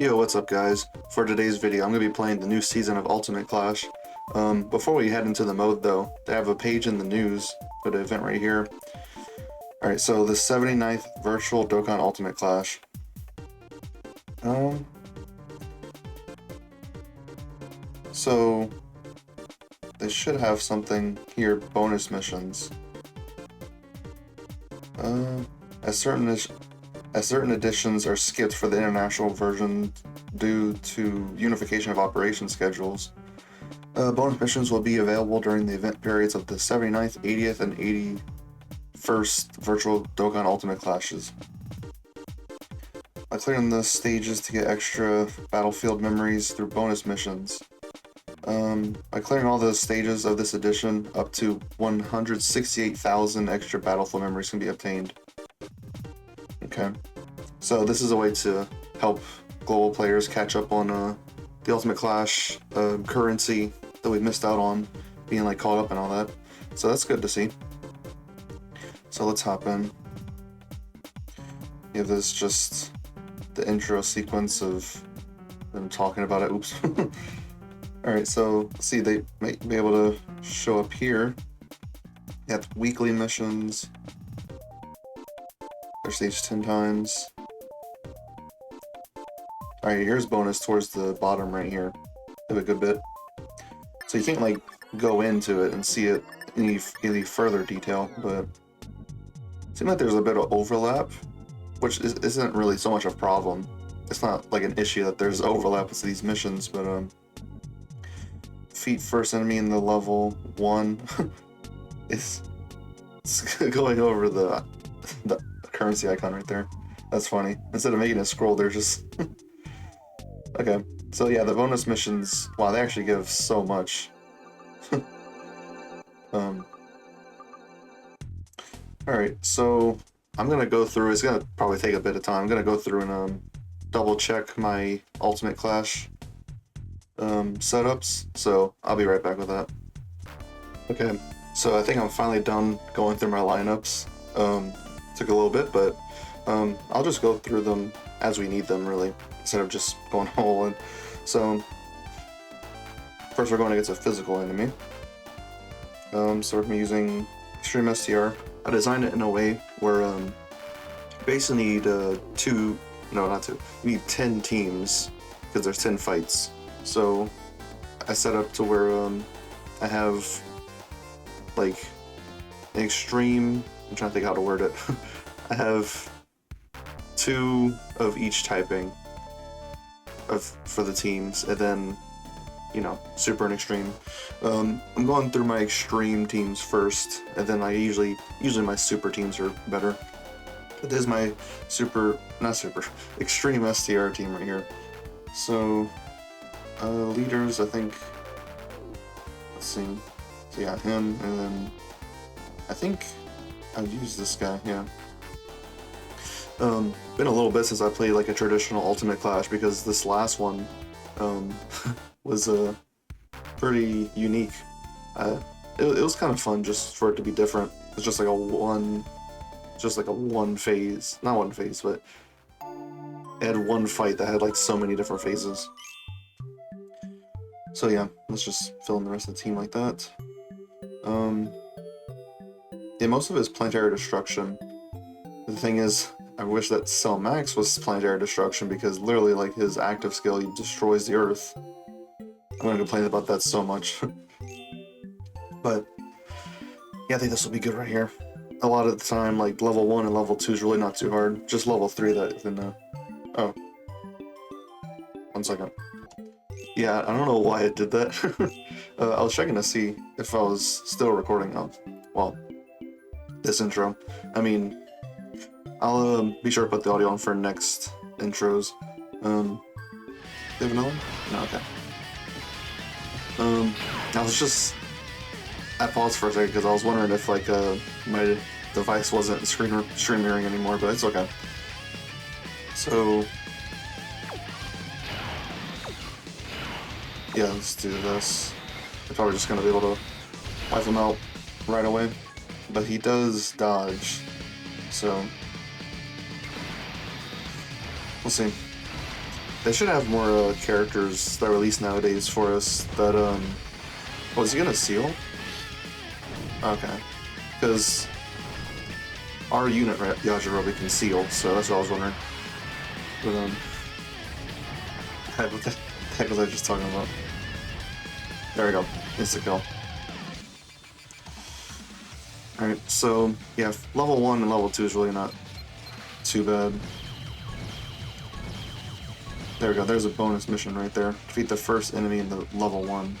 Yo, what's up guys? For today's video, I'm going to be playing the new season of Ultimate Clash. Before we head into the mode though, they have a page in the news for the event right here. Alright, so the 79th Virtual Dokkan Ultimate Clash. So they should have something here, bonus missions. As certain editions are skipped for the international version due to unification of operation schedules. Bonus missions will be available during the event periods of the 79th, 80th, and 81st Virtual Dokkan Ultimate Clashes. By clearing the stages to get extra battlefield memories through bonus missions. By clearing all the stages of this edition, up to 168,000 extra battlefield memories can be obtained. Okay, so this is a way to help global players catch up on the Ultimate Clash currency that we missed out on, being like caught up and all that. So that's good to see. So let's hop in. Yeah, this is just the intro sequence of them talking about it. Oops. Alright, so let's see, they may be able to show up here. You have weekly missions. They're staged 10 times. Alright, here's bonus towards the bottom right here. Have a good bit. So you can't like go into it and see it in any further detail, but it seems like there's a bit of overlap, which isn't really so much a problem. It's not like an issue that there's overlap with these missions, but defeat first enemy in the level 1 it's going over the currency icon right there. That's funny. Instead of making it scroll, they're just okay. So yeah, the bonus missions, wow, they actually give so much. Alright, so I'm gonna go through, it's gonna probably take a bit of time. I'm gonna go through and double check my Ultimate Clash setups, so I'll be right back with that. Okay, so I think I'm finally done going through my lineups. Took a little bit, but I'll just go through them as we need them, really, instead of just going all in. So first we're going against a physical enemy. So we're using Extreme STR. I designed it in a way where basically need you need 10 teams, because there's 10 fights. So I set up to where I have like an extreme, I'm trying to think how to word it. I have 2 of each typing for the teams, and then, you know, super and extreme. I'm going through my extreme teams first, and then I usually my super teams are better. But this is my extreme STR team right here. So leaders, I think, let's see, so yeah, him, and then I think I've used this guy, yeah. Been a little bit since I played like a traditional Ultimate Clash, because this last one was pretty unique. It was kind of fun just for it to be different. It's just like a one phase, not one phase, but it had one fight that had like so many different phases. So yeah, let's just fill in the rest of the team like that. Yeah, most of it is planetary destruction. The thing is, I wish that Cell Max was planetary destruction, because literally, like, his active skill, he destroys the Earth. I'm gonna complain about that so much. But yeah, I think this will be good right here. A lot of the time, like, level 1 and level 2 is really not too hard. Just level 3 that then oh. 1 second. Yeah, I don't know why it did that. I was checking to see if I was still recording. Well, this intro. I mean, I'll be sure to put the audio on for next intros. Do you have another one? No, okay. I paused for a second because I was wondering if like my device wasn't stream mirroring anymore, but it's okay. So yeah, let's do this. I'm probably just gonna be able to wipe him out right away, but he does dodge, so we'll see. They should have more characters that release nowadays for us that, oh, is he gonna seal? Okay. Because our unit Yajirobe can seal, so that's what I was wondering. But, what the heck was I just talking about? There we go. Insta kill. Alright, so, yeah, level 1 and level 2 is really not too bad. There we go, there's a bonus mission right there. Defeat the first enemy in the level 1.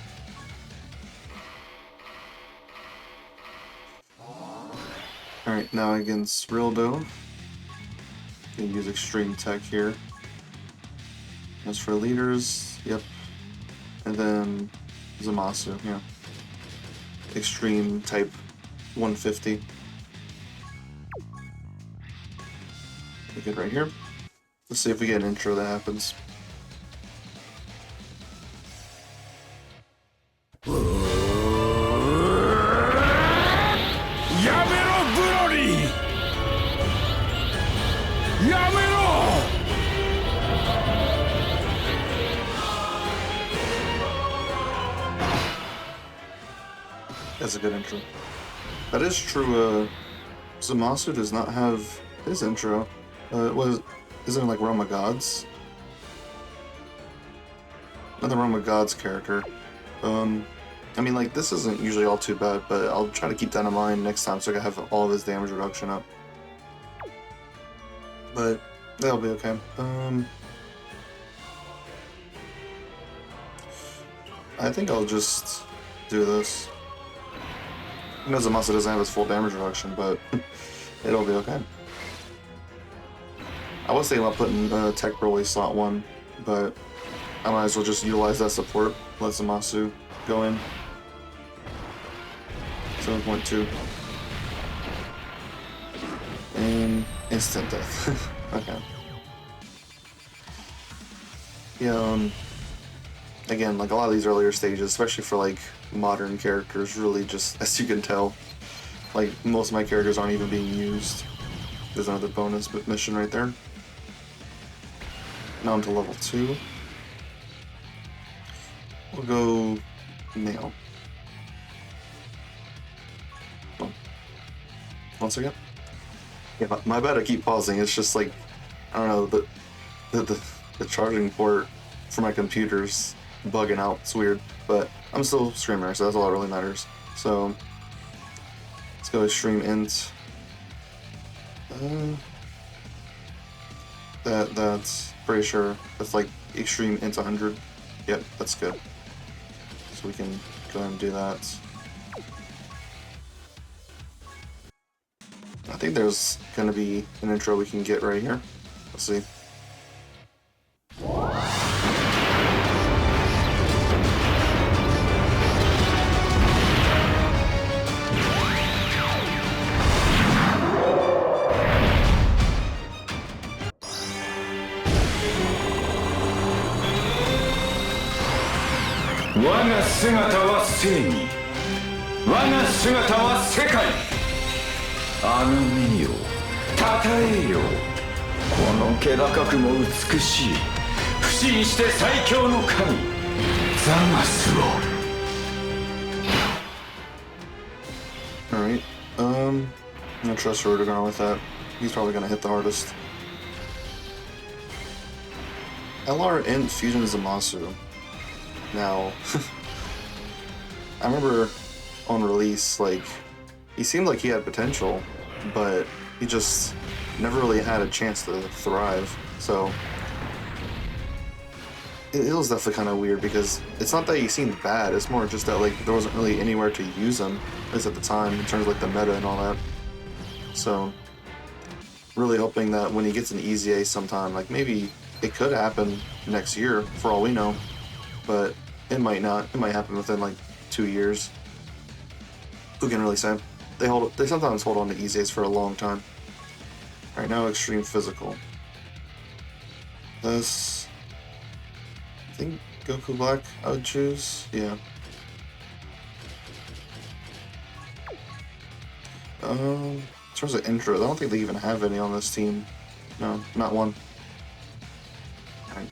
Alright, now against Rildo. You can use extreme tech here. As for leaders, yep. And then Zamasu, yeah. Extreme type 150. We good right here. Let's see if we get an intro that happens. That's a good intro. That is true, Zamasu does not have his intro. Isn't it like Realm of Gods? Another Realm of Gods character. I mean, like, this isn't usually all too bad, but I'll try to keep that in mind next time so I can have all of his damage reduction up. But that'll be okay. I think I'll just do this. I know Zamasu doesn't have his full damage reduction, but it'll be okay. I was thinking about putting Tech Broly slot 1, but I might as well just utilize that support. Let Zamasu go in. 7.2. And instant death. Okay. Yeah, again, like a lot of these earlier stages, especially for like modern characters, really just, as you can tell, like most of my characters aren't even being used. There's another bonus mission right there. Now into level 2. We'll go Nail. Oh. One second. Yeah, my bad, I keep pausing. It's just like, I don't know, the charging port for my computer's bugging out. It's weird, but I'm still a streamer, so that's all that really matters. So let's go stream int. That's pretty sure that's like extreme int 100. Yep, that's good. So we can go ahead and do that. I think there's gonna be an intro we can get right here. Let's see. Alright, I'm not trust where we're going with that. He's probably gonna hit the hardest. LR int Fusion Zamasu. Now, I remember on release, like, he seemed like he had potential, but he just never really had a chance to thrive, so it was definitely kind of weird because it's not that he seemed bad, it's more just that, like, there wasn't really anywhere to use him, at least at the time, in terms of, like, the meta and all that. So, really hoping that when he gets an easy A sometime, like, maybe it could happen next year, for all we know, but it might not. It might happen within, like, 2 years. Who can really say? They sometimes hold on to easy A's for a long time. Alright, now extreme physical. This, I think Goku Black I would choose. Yeah. In terms of intros, I don't think they even have any on this team. No, not one. Alright.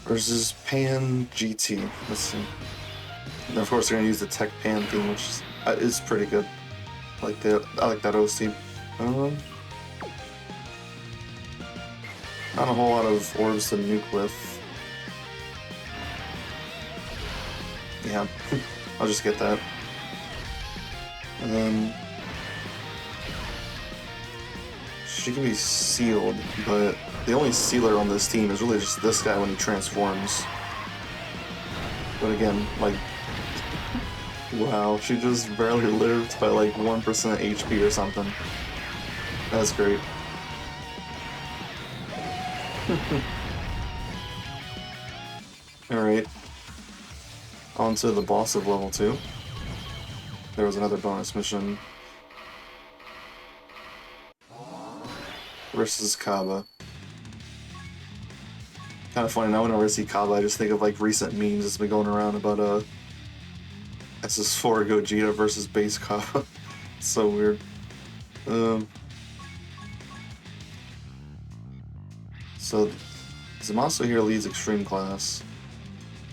Versus Pan GT. Let's see. And of course, they're gonna use the Tech Pan theme, which is pretty good. I like that OST. Not a whole lot of orbs to nuke with. Yeah, I'll just get that. And then she can be sealed, but the only sealer on this team is really just this guy when he transforms. But again, like, wow, she just barely lived by like 1% HP or something. That's great. Alright. On to the boss of level 2. There was another bonus mission. Versus Kaba. Kind of funny, now whenever I see Kaba, I just think of like recent memes that's been going around about SS4 Gogeta versus base Kaba. It's so weird. So Zamasu here leads Extreme Class.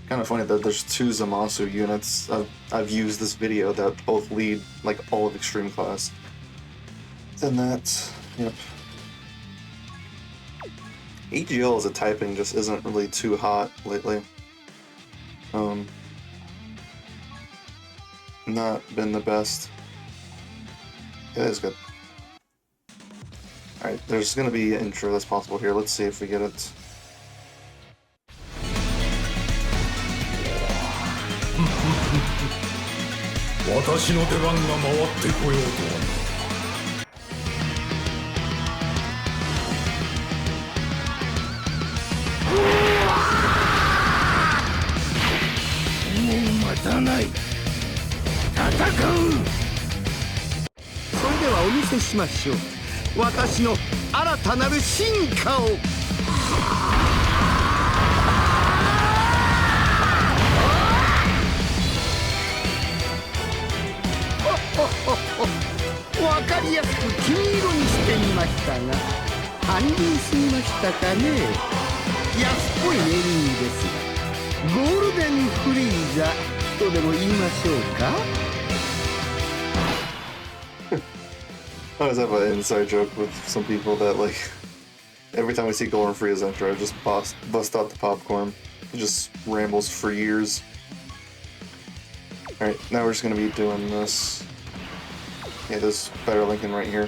Kind of funny that there's 2 Zamasu units I've used this video that both lead like all of Extreme Class. Then that, yep. EGL as a typing just isn't really too hot lately. Not been the best. It is good. Alright, there's gonna be an intro that's possible here. Let's see if we get it. I always have an inside joke with some people that, like, every time we see Golden Frieza's intro, I just bust out the popcorn. It just rambles for years. Alright, now we're just gonna be doing this. Yeah, this better Lincoln right here.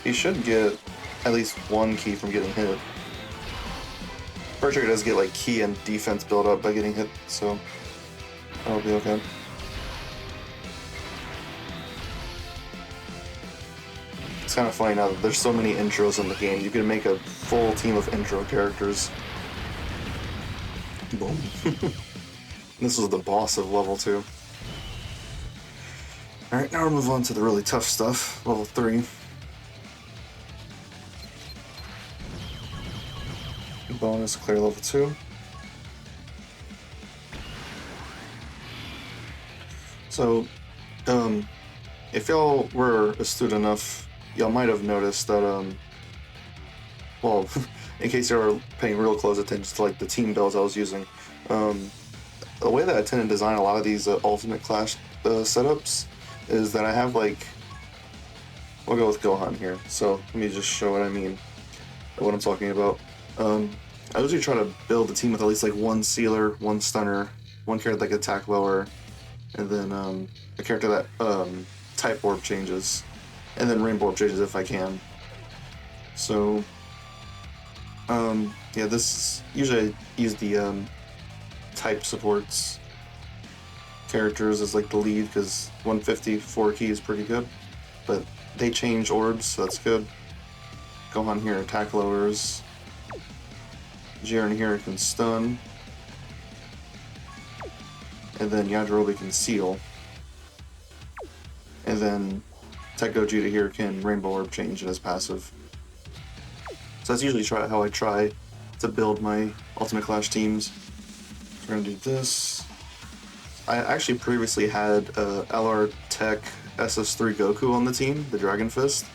He should get at least 1 key from getting hit. Pretty sure he does get like key and defense build up by getting hit, so that'll be okay. It's kind of funny now that there's so many intros in the game. You can make a full team of intro characters. Boom. This was the boss of level 2. Alright, now we'll move on to the really tough stuff. Level 3. Bonus, clear level 2. So, if y'all were astute enough, y'all might have noticed that, well, in case you're paying real close attention to like the team builds I was using, the way that I tend to design a lot of these Ultimate Clash setups is that I have like, we'll go with Gohan here. So let me just show what I mean, what I'm talking about. I usually try to build a team with at least like 1 sealer, 1 stunner, 1 character that can attack lower, and then a character that type orb changes, and then rainbow orb changes if I can. So yeah, this usually I use the type supports characters as like the lead because 154 key is pretty good, but they change orbs, so that's good. Gohan here attack lowers. Jiren here can stun, and then Yajirobe can seal, and then Tech Gogeta here can Rainbow Orb change in his passive. So that's usually how I try to build my Ultimate Clash teams. We're gonna do this. I actually previously had LR Tech SS3 Goku on the team, the Dragon Fist.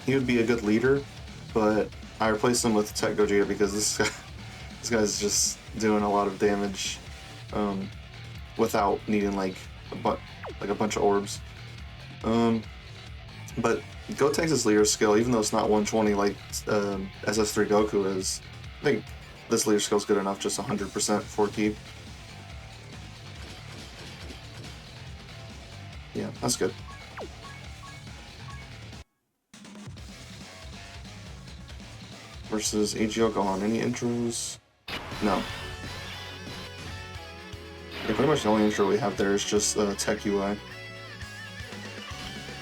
He would be a good leader, but I replaced him with Tech Gogeta because this guy's just doing a lot of damage without needing like a bunch of orbs. But Gotenks' leader skill, even though it's not 120 like SS3 Goku is, I think this leader skill is good enough, just 100% for keep. Yeah, that's good. Versus AGL Gohan. Any intros? No. Yeah, pretty much the only intro we have there is just Tech UI.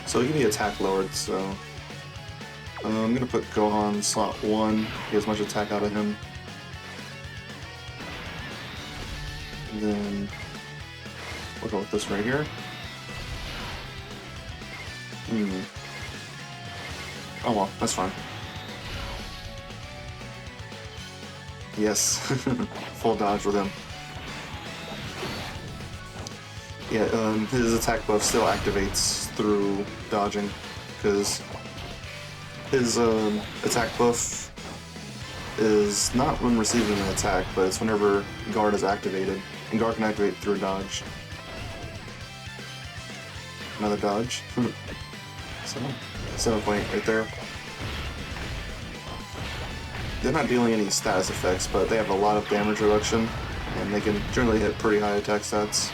So he can be attack lowered, so I'm gonna put Gohan slot 1, get as much attack out of him. And then we'll go with this right here. Oh well, that's fine. Yes, full dodge with him. Yeah, his attack buff still activates through dodging, because his attack buff is not when receiving an attack, but it's whenever guard is activated, and guard can activate through dodge. Another dodge. So, 7 point right there. They're not dealing any status effects, but they have a lot of damage reduction, and they can generally hit pretty high attack stats.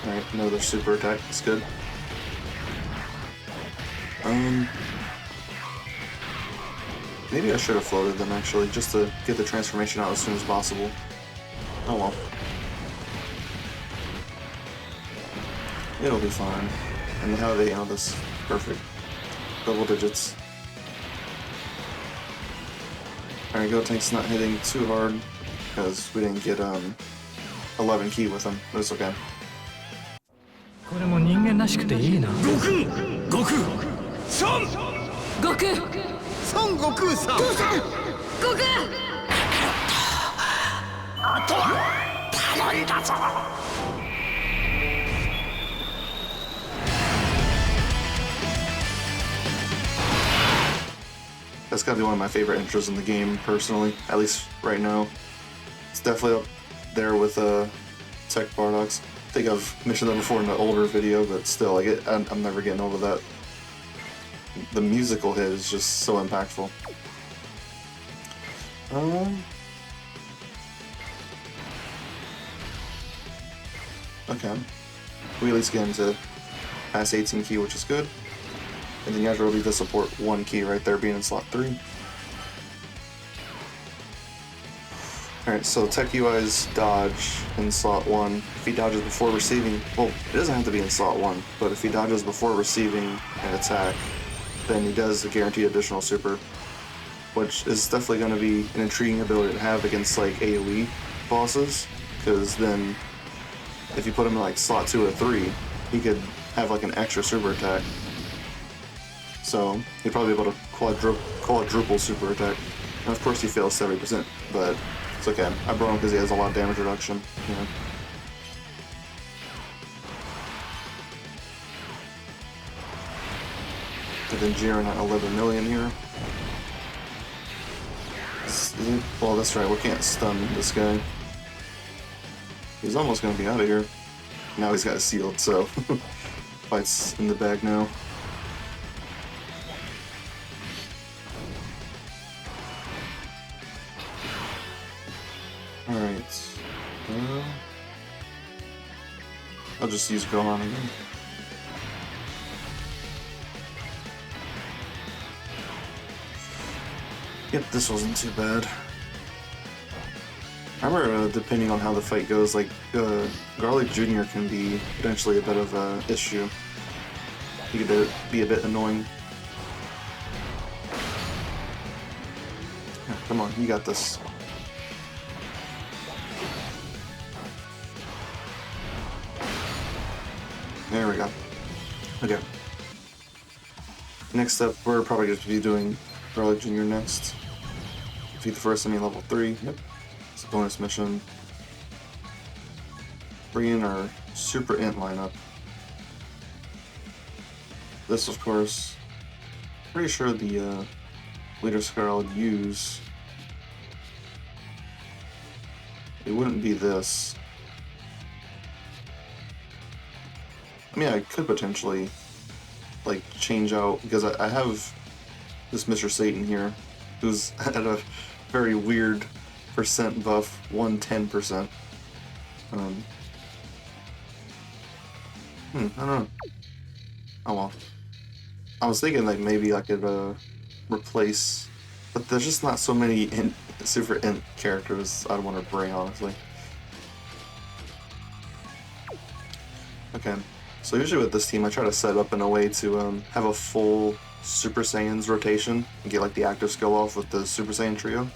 Alright, another super attack, that's good. Maybe I should have floated them actually, just to get the transformation out as soon as possible. Oh well. It'll be fine. And how they handle this? Perfect. Double digits. Alright, Gotenks not hitting too hard, because we didn't get 11 key with him, but it's okay. これも人間らしくていいな。悟空、悟空、孫、悟空、孫悟空さん、父さん、悟空。あとは頼んだぞ。That's gotta be one of my favorite intros in the game, personally, at least right now. It's definitely up there with Tech Bardock's. I think I've mentioned that before in an older video, but still, like I'm never getting over that. The musical hit is just so impactful. Okay. We at least get into past 18 key, which is good. And then Yajirobe does support 1 key right there, being in slot 3. Alright, so Tech UI's dodge in slot 1. If he dodges before receiving, well, it doesn't have to be in slot 1, but if he dodges before receiving an attack, then he does the guaranteed additional super, which is definitely going to be an intriguing ability to have against like AoE bosses, because then if you put him in like slot 2 or 3, he could have like an extra super attack. So he'd probably be able to quadruple super attack. And of course he fails 70%, but it's okay. I brought him because he has a lot of damage reduction. You know. And then Jiren at 11 million here. Well, that's right, we can't stun this guy. He's almost going to be out of here. Now he's got it sealed, so fight's in the bag now. Alright. I'll just use Gohan again. Yep, this wasn't too bad. I remember, depending on how the fight goes, like, Garlic Jr. can be potentially a bit of an issue. He could be a bit annoying. Yeah, come on, you got this. There we go. Okay. Next up, we're probably going to be doing Garlic Jr. next. Defeat the first enemy level 3. Yep. It's a bonus mission. Bring in our Super Int lineup. this, of course. Pretty sure the leader skill I'd use, it wouldn't be this. I mean, I could potentially like change out, because I have this Mr. Satan here, who's at a very weird percent buff, 110%. I don't know. Oh well. I was thinking like maybe I could replace, but there's just not so many super int characters I'd want to bring, honestly. Okay, so usually with this team I try to set up in a way to have a full Super Saiyans rotation and get like the active skill off with the Super Saiyan trio.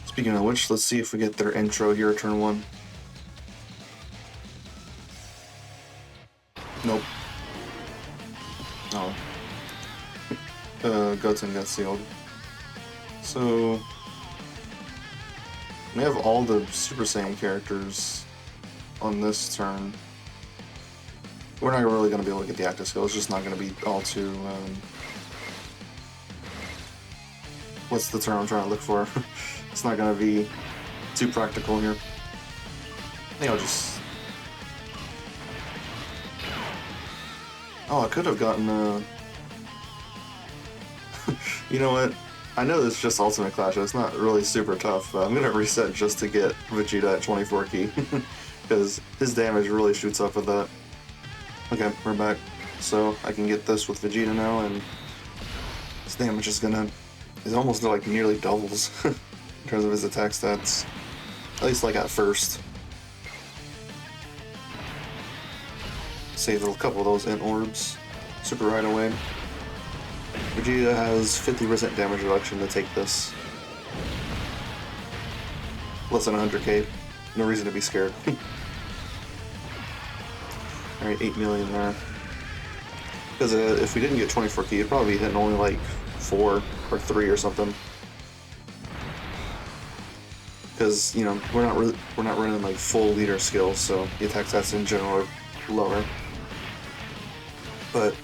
Speaking of which, let's see if we get their intro here, turn 1. Nope. Oh. Goten got sealed. So we have all the Super Saiyan characters on this turn. We're not really going to be able to get the active skill. It's just not going to be all too... what's the term I'm trying to look for? It's not going to be too practical here. I think I'll just... Oh, I could have gotten... You know what? I know this is just Ultimate Clash, so it's not really super tough, but I'm going to reset just to get Vegeta at 24 key. Because his damage really shoots up with that. Okay, we're back. So I can get this with Vegeta now, and his damage is almost like nearly doubles in terms of his attack stats. At least like at first. Save a couple of those int orbs. Super right away. Vegeta has 50% damage reduction to take this. Less than 100k. No reason to be scared. Alright, 8 million there. Because if we didn't get 24 key, it'd probably be hitting only like 4 or 3 or something. Because, you know, we're not running like full leader skills, so the attack stats in general are lower. But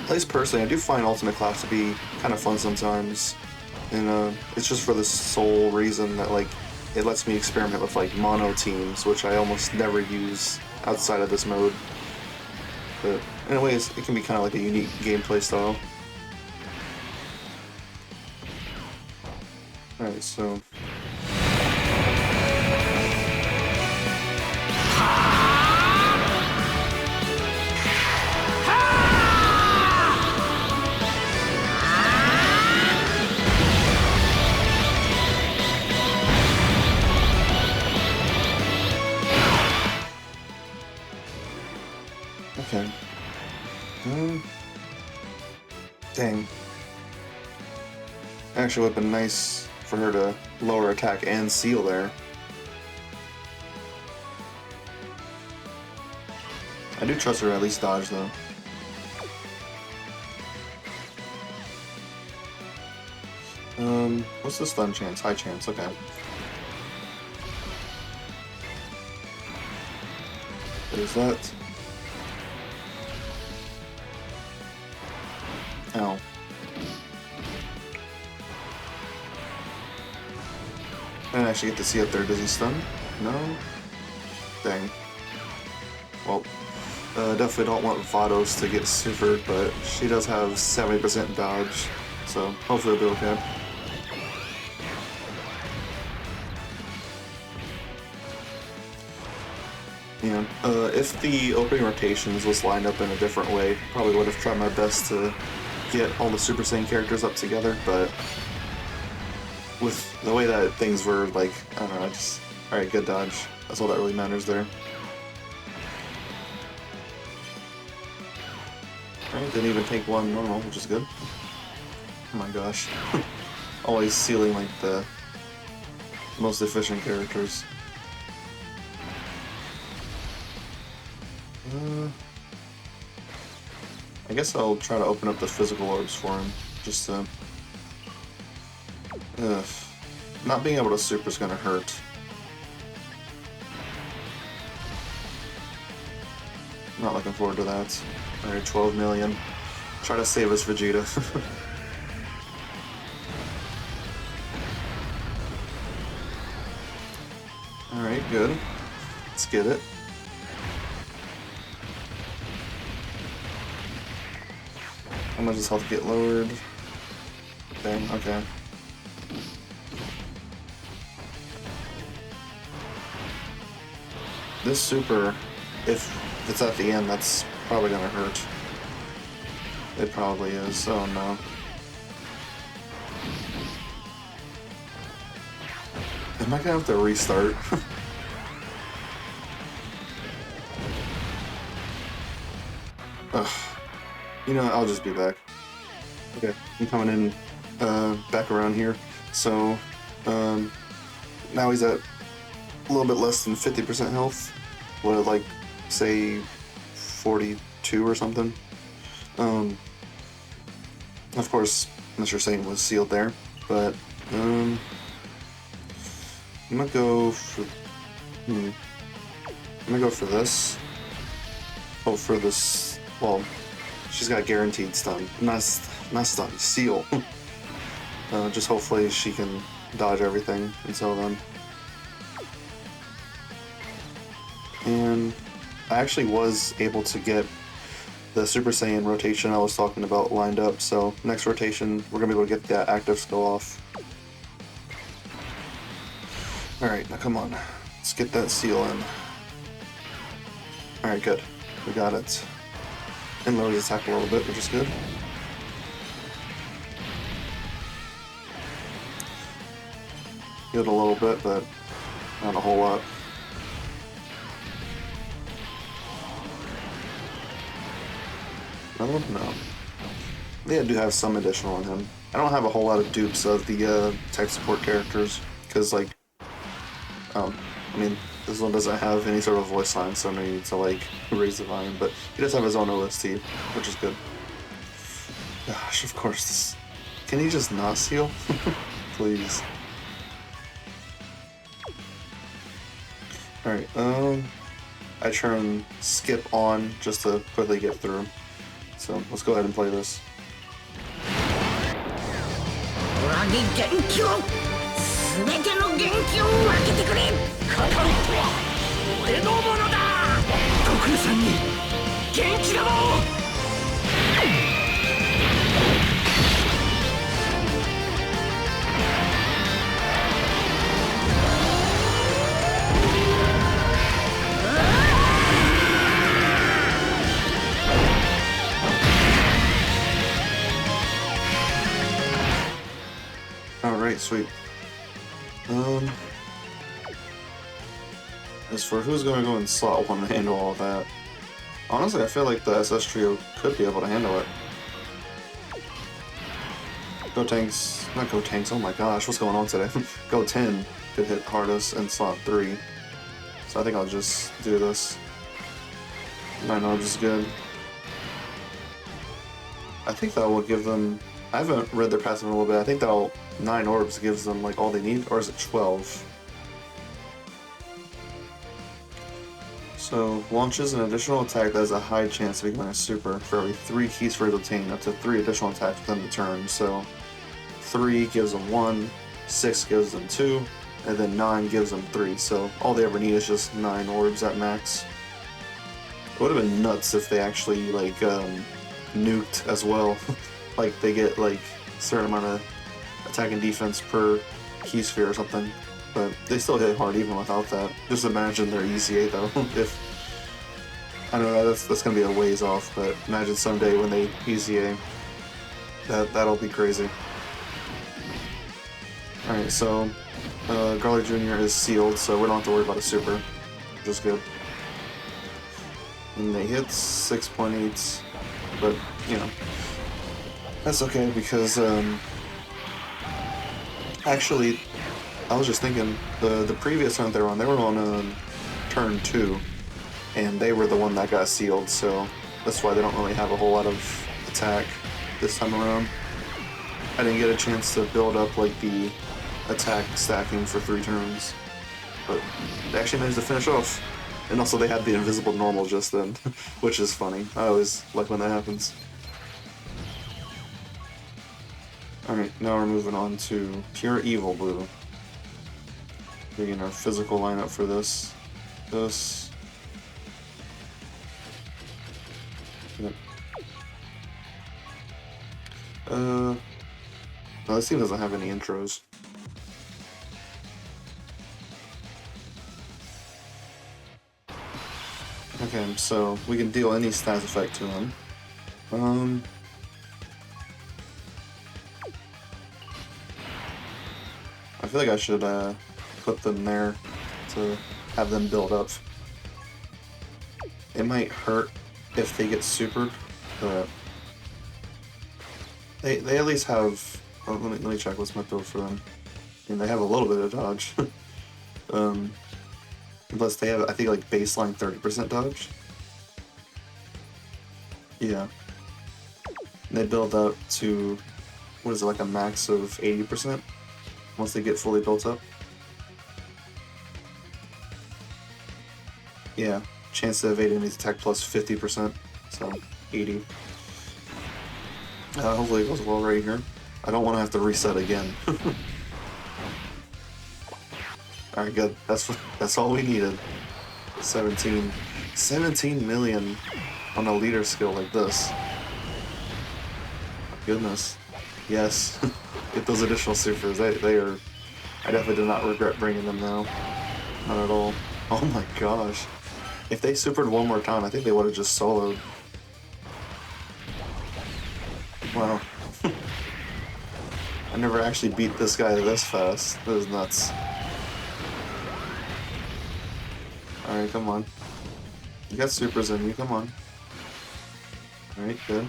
at least personally, I do find Ultimate Clash to be kind of fun sometimes, and it's just for the sole reason that like it lets me experiment with like mono teams, which I almost never use outside of this mode. But in a way, it can be kind of like a unique gameplay style. Alright, so... Okay. Dang. Actually would have been nice for her to lower attack and seal there. I do trust her to at least dodge though. What's the stun chance? High chance, okay. There's that. Ow. I didn't actually get to see up there. Does he stun? No? Dang. Well, definitely don't want Vados to get supered, but she does have 70% dodge, so hopefully it'll be okay. Yeah, if the opening rotations was lined up in a different way, probably would have tried my best to get all the Super Saiyan characters up together, but with the way that things were, like, I don't know, just... Alright, good dodge. That's all that really matters there. Alright, didn't even take one normal, which is good. Oh my gosh. Always sealing, like, the most efficient characters. I guess I'll try to open up the physical orbs for him, just to... Not being able to super is gonna hurt. Not looking forward to that. Alright, 12 million. Try to save us, Vegeta. Alright, good. Let's get it. How much does health get lowered? Dang, okay. This super, if it's at the end, that's probably gonna hurt. It probably is. Oh no. Am I gonna have to restart? Ugh. You know, I'll just be back. Okay, I'm coming in back around here. So, now he's at a little bit less than 50% health. What, like, say 42 or something? Of course, Mr. Satan was sealed there, but, I'm gonna go for, I'm gonna go for this. Oh, for this, well, she's got guaranteed stun. Not stun, seal. Just hopefully she can dodge everything until then. And I actually was able to get the Super Saiyan rotation I was talking about lined up, so next rotation we're gonna be able to get that active skill off. Alright, now come on. Let's get that seal in. Alright, good. We got it. And lower his attack a little bit, which is good. Good a little bit, but not a whole lot. No. They do have some additional on him. I don't have a whole lot of dupes of the tech support characters, because, like, I mean, this one doesn't have any sort of voice line, so no need to, like, raise the volume, but he does have his own OST, which is good. Gosh, of course, this... Can he just not seal? Please. Alright, I turn skip on just to quickly get through. So, let's go ahead and play this. Alright, sweet. As for who's gonna go in slot 1 to handle all that, honestly, I feel like the SS Trio could be able to handle it. Go Tanks, not Go Tanks, oh my gosh, what's going on today? Go 10 could hit hardest in slot 3. So I think I'll just do this. 9 orbs is good. I think that will give them, I haven't read their passive in a little bit, I think that'll 9 orbs gives them like all they need, or is it 12? So, launches an additional attack that has a high chance of becoming a super for every 3 keys for it to obtain, up to 3 additional attacks within the turn. So, 3 gives them 1, 6 gives them 2, and then 9 gives them 3. So, all they ever need is just 9 orbs at max. It would have been nuts if they actually, like, nuked as well. Like, they get, like, a certain amount of attack and defense per key sphere or something. But they still hit hard even without that. Just imagine their EZA though. If I don't know, that's gonna be a ways off, but imagine someday when they EZA. That'll be crazy. Alright, so Garlic Jr. is sealed, so we don't have to worry about a super, which is good. And they hit 6.8, but you know, that's okay because actually I was just thinking, the previous hunt they were on turn 2, and they were the one that got sealed, so that's why they don't really have a whole lot of attack this time around. I didn't get a chance to build up like the attack stacking for 3 turns, but they actually managed to finish off. And also they had the invisible normal just then, which is funny. I always like when that happens. Alright, now we're moving on to Pure Evil Blue. Getting our physical lineup for this. Yep. No, this team doesn't have any intros. Okay, so we can deal any stats effect to him. I feel like I should put them there to have them build up. It might hurt if they get supered, but they at least have. Oh, let me check what's my build for them. I mean, they have a little bit of dodge. Plus they have, I think, like baseline 30% dodge. Yeah. And they build up to, what is it, like a max of 80% once they get fully built up. Yeah. Chance to evade enemies attack plus 50%, so 80. Hopefully it goes well right here. I don't want to have to reset again. Alright, good. That's all we needed. 17 million on a leader skill like this. Goodness. Yes. Get those additional supers. They are... I definitely do not regret bringing them now. Not at all. Oh my gosh. If they supered one more time, I think they would have just soloed. Wow. I never actually beat this guy this fast. That is nuts. Alright, come on. You got supers in you, come on. Alright, good.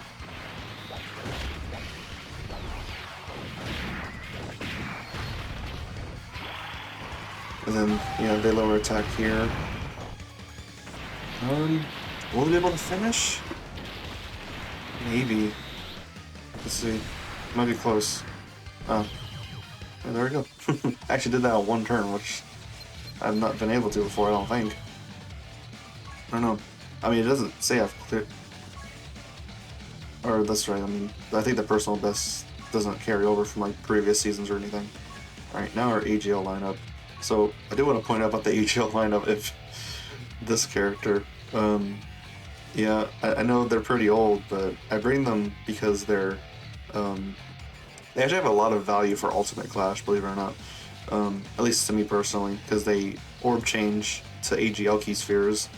And then, yeah, they lower attack here. Will we be able to finish? Maybe. Let's see. Might be close. Oh. Yeah, there we go. I actually did that on one turn, which I've not been able to before, I don't think. I don't know. I mean, it doesn't say I've cleared... Or, that's right, I mean, I think the personal best doesn't carry over from, like, previous seasons or anything. Alright, now our AGL lineup. So, I do want to point out about the AGL lineup if this character. Yeah, I know they're pretty old, but I bring them because they're... they actually have a lot of value for Ultimate Clash, believe it or not. At least to me personally, because they orb change to AGL key spheres.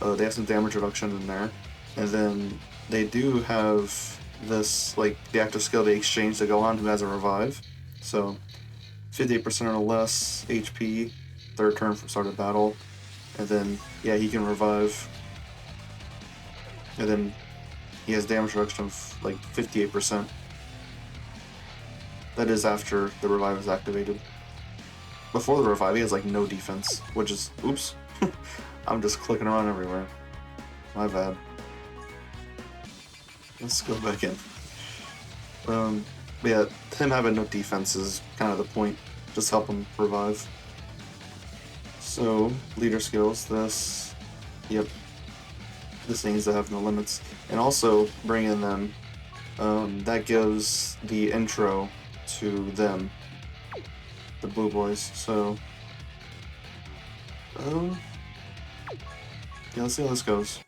They have some damage reduction in there. And then they do have this, like, the active skill they exchange to Gohan, who has a revive. So, 58% or less HP, third turn from start of battle. And then, yeah, he can revive. And then he has damage reduction of, like, 58%. That is after the revive is activated. Before the revive, he has, like, no defense, which is... Oops. I'm just clicking around everywhere. My bad. Let's go back in. But yeah, him having no defense is kind of the point. Just help him revive. So, leader skills, this... Yep. This needs to have no limits. And also, bringing them, that gives the intro to them. The blue boys, so... yeah, let's see how this goes.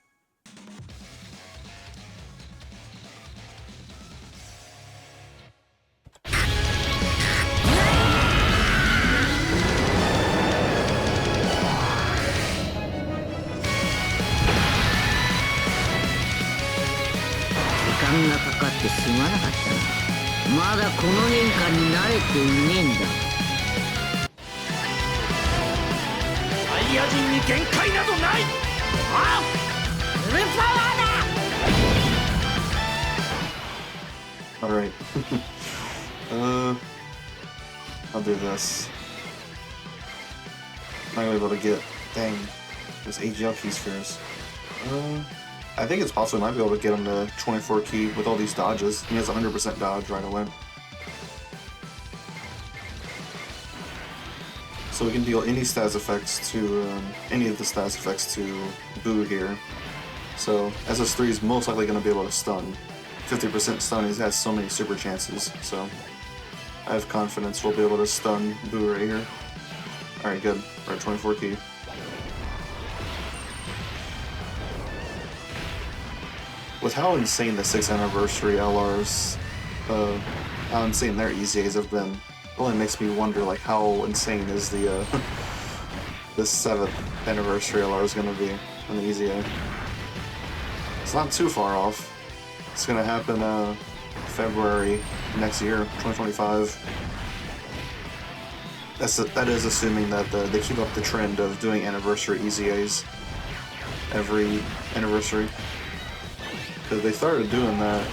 Alright. I'll do this. I'm not gonna be able to get... Dang. Those AGL key spheres. I think it's possible I might be able to get him to 24 key with all these dodges. He has 100% dodge right away. So we can deal any stats effects to any of the stats effects to Boo here. So SS3 is most likely going to be able to stun. 50% stun, he has so many super chances, so I have confidence we'll be able to stun Boo right here. Alright, good. We're at 24 key. With how insane the 6th anniversary LRs, how insane their EZAs have been, it only makes me wonder like how insane is the the 7th anniversary LR is going to be on the EZA. It's not too far off. It's going to happen February next year, 2025. That is assuming that they keep up the trend of doing anniversary EZAs every anniversary. Because they started doing that,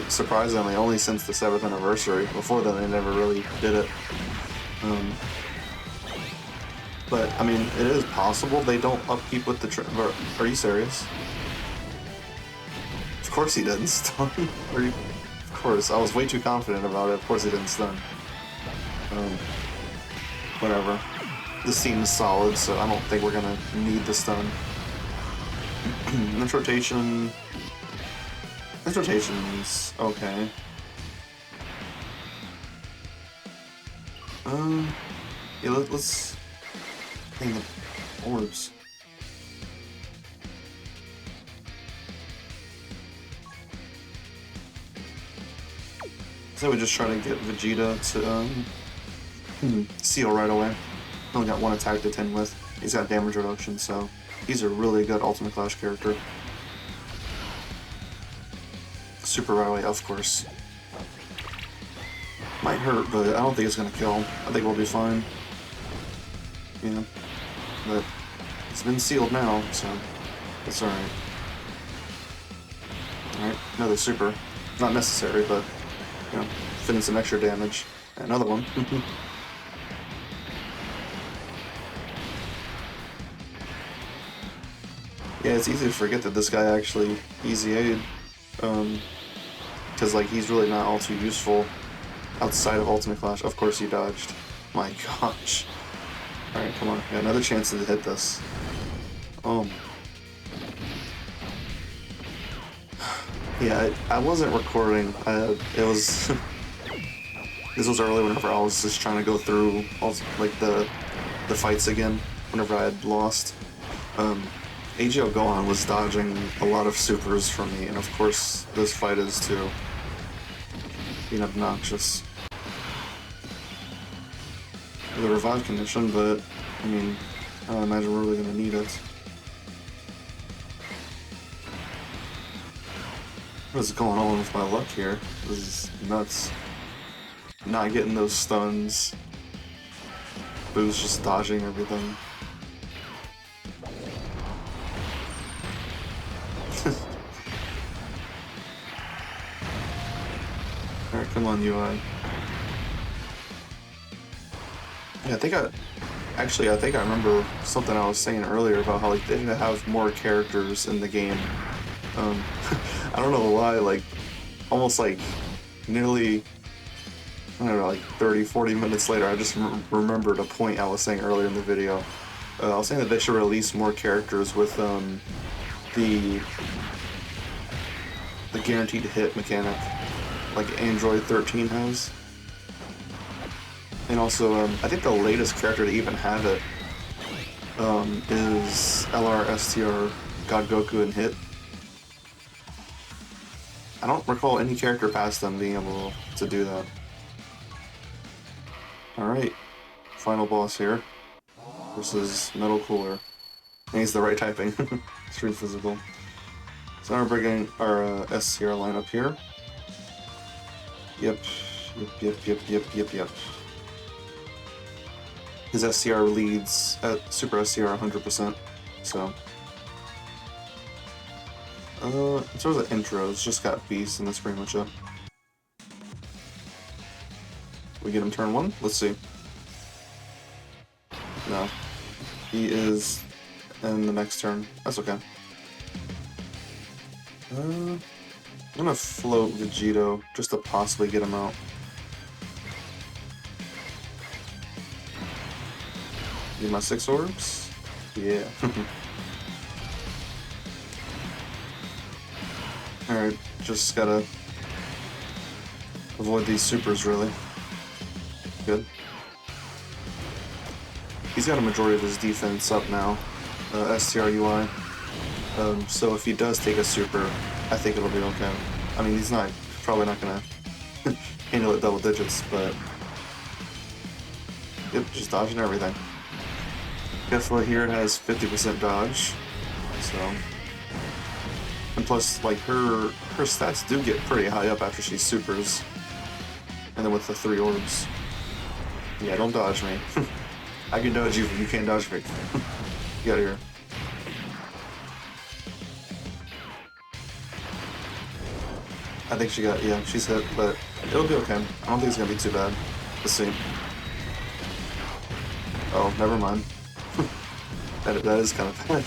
surprisingly, only since the 7th anniversary. Before then, they never really did it. But, I mean, it is possible they don't upkeep with the trend. Are you serious? Of course he didn't stun. Of course, I was way too confident about it. Of course he didn't stun. Whatever. This team is solid, so I don't think we're gonna need the stun. Next rotation... This rotation's okay. Yeah, let's hang the orbs. So we just try to get Vegeta to seal right away. Only got one attack to 10 with. He's got damage reduction, so he's a really good Ultimate Clash character. Super right away, of course. Might hurt, but I don't think it's gonna kill. I think we'll be fine. Yeah. But it's been sealed now, so that's alright. Alright, another super. Not necessary, but, you know, fitting some extra damage. Another one. Yeah, it's easy to forget that this guy actually EZA'd. Because, like, he's really not all too useful outside of Ultimate Clash. Of course he dodged. My gosh. Alright, come on. Got another chance to hit this. Yeah, I wasn't recording. It was... This was early whenever I was just trying to go through, like, the fights again, whenever I had lost. AGL Gohan was dodging a lot of supers from me, and of course this fight is too. Being obnoxious. The revive condition, but, I mean, I don't imagine we're really gonna need it. What is going on with my luck here? This is nuts. Not getting those stuns. Boo's just dodging everything. Alright, come on, UI. Yeah, I think I remember something I was saying earlier about how, like, they didn't have more characters in the game. I don't know why, like, almost, like, nearly, I don't know, like, 30-40 minutes later, I just remembered a point I was saying earlier in the video. I was saying that they should release more characters with, the guaranteed hit mechanic, like Android 13 has. And also, I think the latest character to even have it is LR, STR, God Goku, and Hit. I don't recall any character past them being able to do that. Alright, final boss here versus Metal Cooler. And he's the right typing. Street Physical. So now we're bringing our SCR lineup here. Yep. His SCR leads at Super SCR 100%, so. In terms of intros, just got Beast, and that's pretty much it. We get him turn 1? Let's see. No. He is in the next turn. That's okay. I'm gonna float Vegito just to possibly get him out. Need my 6 orbs? Yeah. Alright, just gotta avoid these supers, really. Good. He's got a majority of his defense up now, STRUI. So if he does take a super, I think it'll be okay. I mean, he's probably not gonna handle it double digits, but yep, just dodging everything. Guess what? Here it has 50% dodge, so. And plus, like, her stats do get pretty high up after she supers. And then with the 3 orbs. Yeah, don't dodge me. I can dodge you, but you can't dodge me. Get out of here. I think she got, yeah, she's hit, but it'll be okay. I don't think it's gonna be too bad. Let's see. Oh, never mind. that is kind of bad.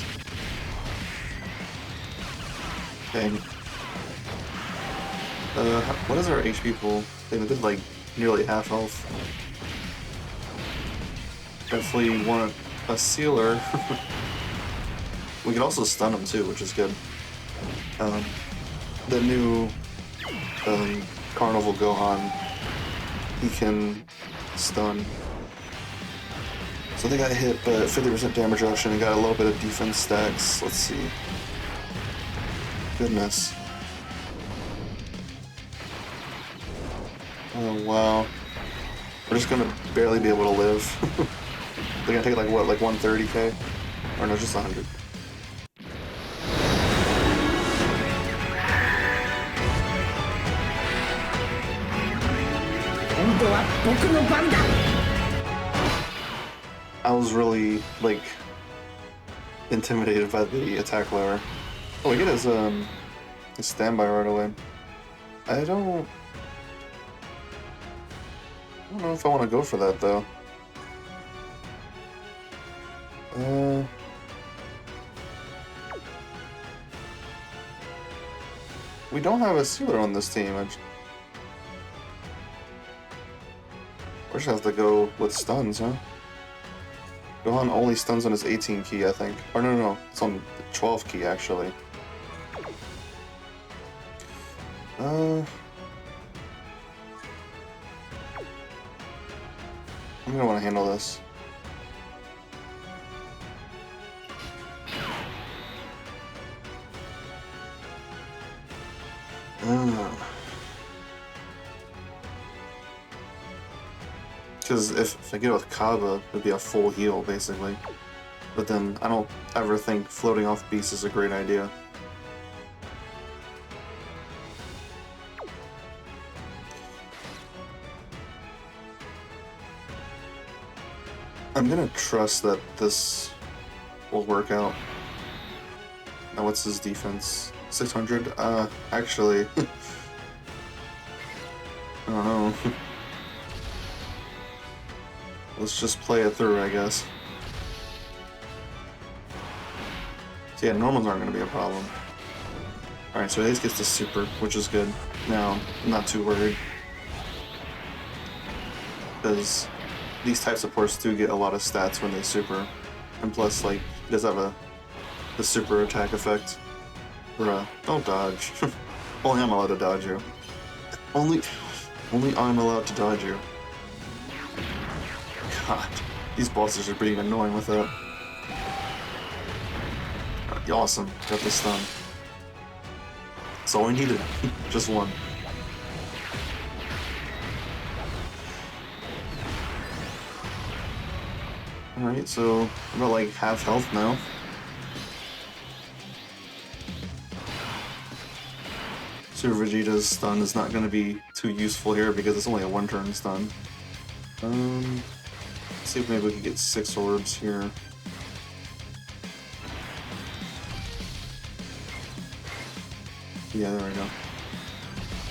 Dang. What is our HP pool? They did like nearly half health. Definitely want a sealer. We can also stun him too, which is good. The new Carnival Gohan, he can stun. So they got hit, but 50% damage reduction and got a little bit of defense stacks. Let's see. Goodness. Oh wow. We're just gonna barely be able to live. They're gonna take like what, like 130k? Or no, just 100. I was really, like, intimidated by the attack lower. Oh, we get his standby right away. I don't know if I want to go for that, though. We don't have a sealer on this team. We just have to go with stuns, huh? Gohan only stuns on his 18 key, I think. Or no, it's on the 12 key, actually. I'm gonna want to handle this. Because if I get it with Kaba, it'd be a full heal, basically. But then, I don't ever think floating off beast is a great idea. I'm gonna trust that this will work out. Now, what's his defense? 600? Actually... I don't know. Let's just play it through, I guess. So yeah, normals aren't going to be a problem. Alright, so Ace gets the super, which is good. Now, I'm not too worried. Because these type supports do get a lot of stats when they super. And plus, like, it does have the super attack effect. Bruh, don't dodge. Only I'm allowed to dodge you. Only I'm allowed to dodge you. God, these bosses are pretty annoying with that. Awesome, got the stun. That's all we needed. Just one. Alright, so I'm about like half health now. Super Vegeta's stun is not going to be too useful here because it's only a one-turn stun. Let's see if maybe we can get 6 orbs here. Yeah, there we go.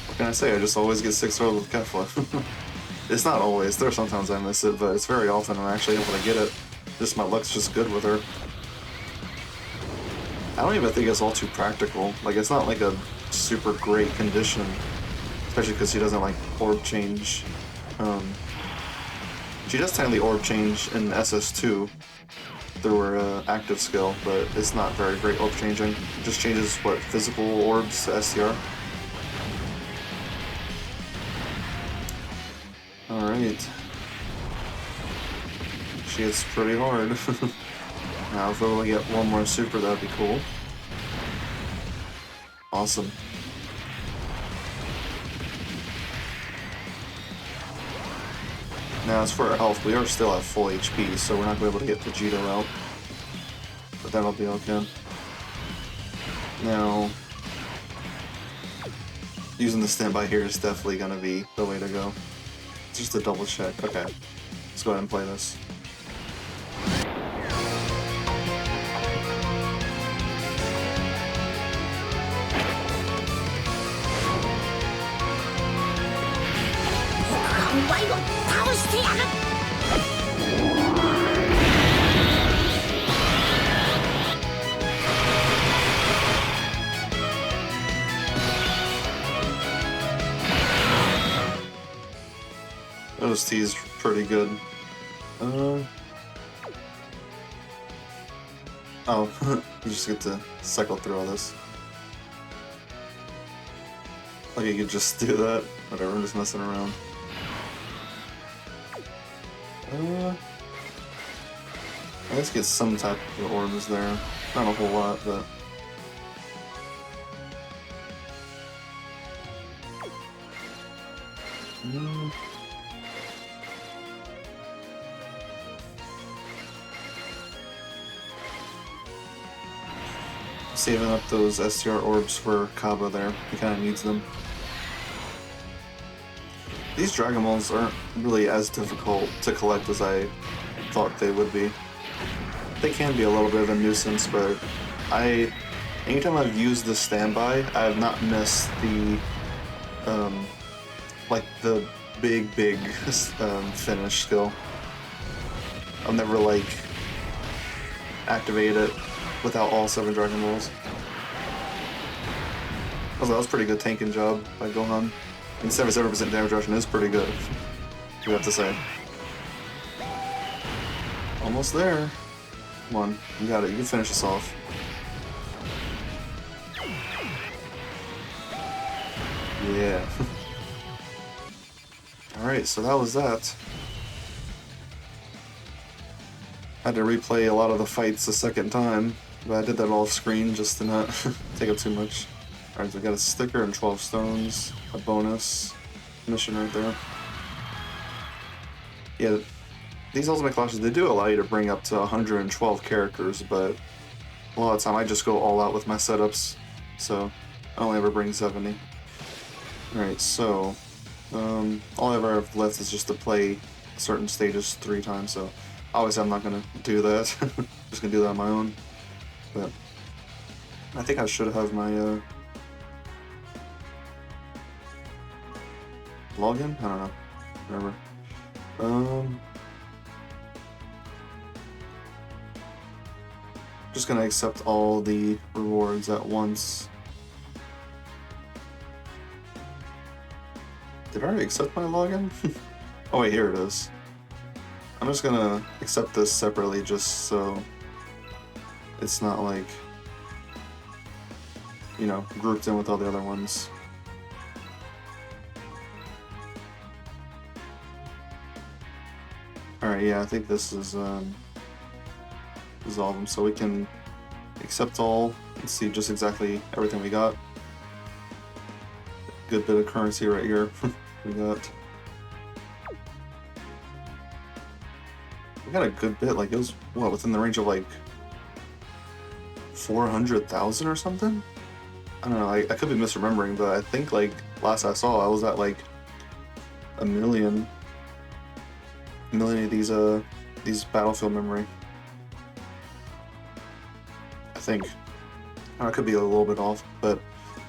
What can I say? I just always get 6 orbs with Kefla. It's not always. There are sometimes I miss it, but it's very often I'm actually able to get it. Just my luck's just good with her. I don't even think it's all too practical. Like, it's not like a super great condition. Especially because she doesn't like orb change She does technically orb change in SS2 through her active skill, but it's not very great orb changing. It just changes, what, physical orbs to STR? Alright. She hits pretty hard. Now if we only get one more super, that'd be cool. Awesome. Now as for our health, we are still at full HP, so we're not going to be able to get Vegito out. But that'll be okay. Now, using the standby here is definitely going to be the way to go. Just to double check. Okay, let's go ahead and play this. OST is pretty good. Oh, you just get to cycle through all this. Like you could just do that. Whatever, I'm just messing around. Let's get some type of orbs there. Not a whole lot, but... Saving up those STR orbs for Kaba there. He kind of needs them. These Dragon Balls aren't really as difficult to collect as I thought they would be. They can be a little bit of a nuisance, but anytime I've used the standby, I have not missed the, like the big finish skill. I'll never, like, activate it without all 7 Dragon Balls. Also, that was a pretty good tanking job by Gohan. And 77% damage reduction is pretty good, you have to say. Almost there. Come on, you got it. You can finish this off. Yeah. Alright, so that was that. I had to replay a lot of the fights a second time, but I did that off screen just to not take up too much. Alright, so we got a sticker and 12 stones, a bonus mission right there. Yeah, these Ultimate Clashes, they do allow you to bring up to 112 characters, but a lot of the time I just go all out with my setups, so I only ever bring 70. Alright, so all I ever have left is just to play certain stages 3 times, so obviously I'm not going to do that. I'm just going to do that on my own. But I think I should have my login? I don't know. Whatever. Just going to accept all the rewards at once. Did I already accept my login? Oh wait, here it is. I'm just gonna accept this separately just so it's not like, you know, grouped in with all the other ones. Alright, yeah, I think this is all of them, so we can accept all and see just exactly everything we got. Good bit of currency right here. We got a good bit, like it was, what, within the range of like 400,000 or something? I don't know, I could be misremembering, but I think like last I saw I was at like a million of these Battlefield memory. I think. I could be a little bit off, but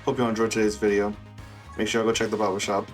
hope you all enjoyed today's video. Make sure to go check the barber shop.